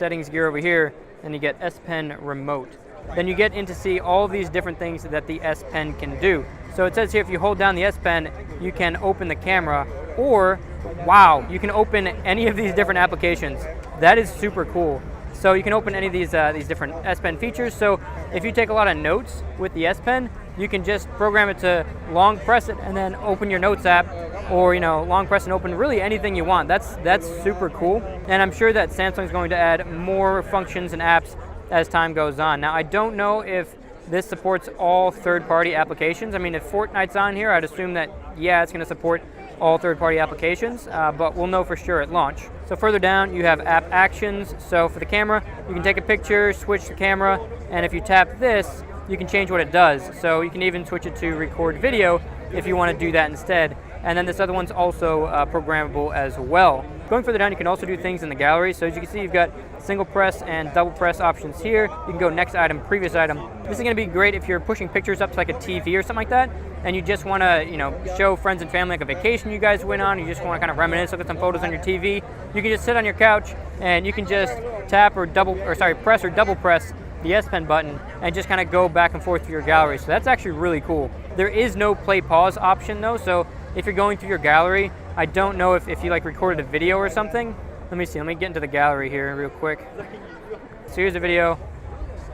settings gear over here, and you get S Pen remote. Then you get in to see all these different things that the S Pen can do. So it says here if you hold down the S Pen, you can open the camera, or, wow, you can open any of these different applications. That is super cool. So you can open any of these different S Pen features. So if you take a lot of notes with the S Pen, you can just program it to long press it and then open your notes app, or long press and open really anything you want. That's super cool. And I'm sure that Samsung's going to add more functions and apps as time goes on. Now I don't know if this supports all third-party applications. I mean, if Fortnite's on here, I'd assume that, yeah, it's going to support all third-party applications, but we'll know for sure at launch. So further down, you have app actions. So for the camera, you can take a picture, switch the camera, and if you tap this, you can change what it does. So you can even switch it to record video if you want to do that instead. And then this other one's also programmable as well. Going further down, you can also do things in the gallery. So as you can see, you've got single press and double press options here. You can go next item, previous item. This is going to be great if you're pushing pictures up to like a TV or something like that, and you just want to, show friends and family like a vacation you guys went on. You just want to kind of reminisce, look at some photos on your TV. You can just sit on your couch and you can just tap or press or double press the S Pen button and just kind of go back and forth through your gallery. So that's actually really cool. There is no play pause option though, so if you're going through your gallery, I don't know if you like recorded a video or something. Let me see, let me get into the gallery here real quick. So here's a video,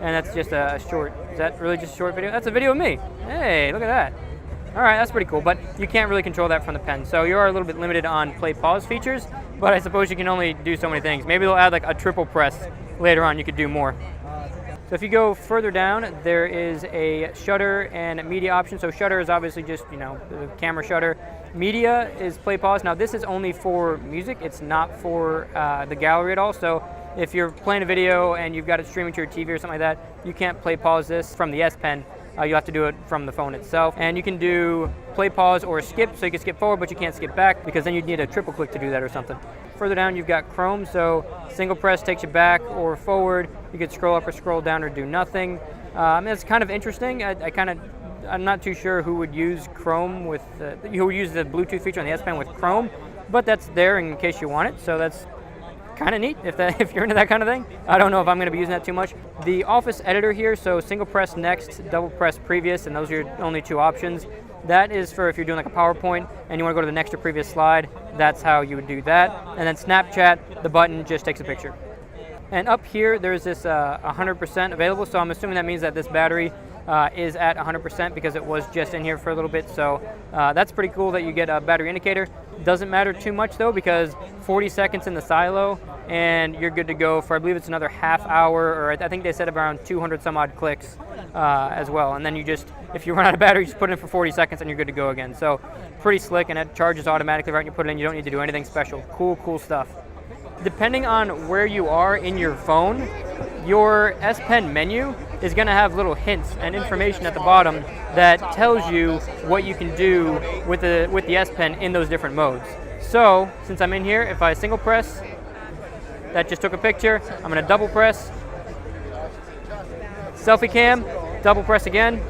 and that's just a short. Is that really just a short video? That's a video of me. Hey, look at that. All right, that's pretty cool, but you can't really control that from the pen. So you are a little bit limited on play pause features, but I suppose you can only do so many things. Maybe they'll add like a triple press later on, you could do more. So if you go further down, there is a shutter and media option. So shutter is obviously just, the camera shutter. Media is play pause. Now this is only for music. It's not for the gallery at all. So if you're playing a video and you've got it streaming to your TV or something like that, you can't play pause this from the S Pen. You have to do it from the phone itself. And you can do play pause or skip, so you can skip forward, but you can't skip back because then you'd need a triple click to do that or something. Further down, you've got Chrome, so single press takes you back or forward. You could scroll up or scroll down or do nothing. It's kind of interesting. I'm not too sure who would use Chrome who would use the Bluetooth feature on the S Pen with Chrome, but that's there in case you want it. So that's kind of neat if you're into that kind of thing. I don't know if I'm going to be using that too much. The Office editor here, so single press next, double press previous, and those are your only two options. That is for if you're doing like a PowerPoint and you want to go to the next or previous slide. That's how you would do that. And then Snapchat, the button just takes a picture. And up here, there's this 100% available, so I'm assuming that means that this battery is at 100% because it was just in here for a little bit. So that's pretty cool that you get a battery indicator. Doesn't matter too much though, because 40 seconds in the silo and you're good to go for, I believe it's another half hour, or I think they said around 200 some odd clicks as well. And then you just, if you run out of battery, you just put it in for 40 seconds and you're good to go again. So pretty slick, and it charges automatically right when you put it in. You don't need to do anything special. Cool stuff. Depending on where you are in your phone, your S Pen menu is going to have little hints and information at the bottom that tells you what you can do with the S Pen in those different modes. So since I'm in here, if I single press, that just took a picture. I'm going to double press, selfie cam, double press again,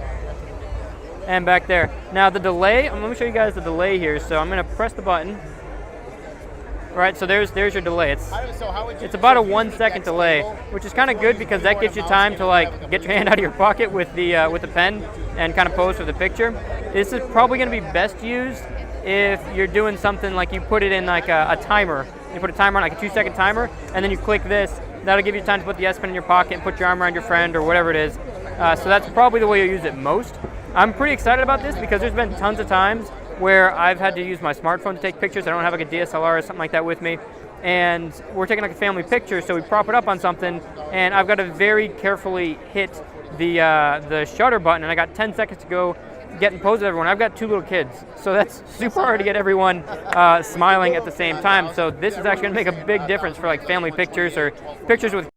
and back there. Now the delay, let me show you guys the delay here. So I'm going to press the button. Right, so there's your delay. It's about a 1 second delay, which is kind of good because that gives you time to like get your hand out of your pocket with the pen and kind of pose for the picture. This is probably going to be best used if you're doing something like you put it in like a timer. You put a timer on, like a 2 second timer, and then you click this. That'll give you time to put the S Pen in your pocket and put your arm around your friend or whatever it is. So that's probably the way you'll use it most. I'm pretty excited about this because there's been tons of times where I've had to use my smartphone to take pictures. I don't have like a DSLR or something like that with me. And we're taking like a family picture, so we prop it up on something, and I've got to very carefully hit the shutter button, and I got 10 seconds to go get in pose with everyone. I've got 2 little kids, so that's super hard to get everyone smiling at the same time. So this is actually going to make a big difference for like family pictures or pictures with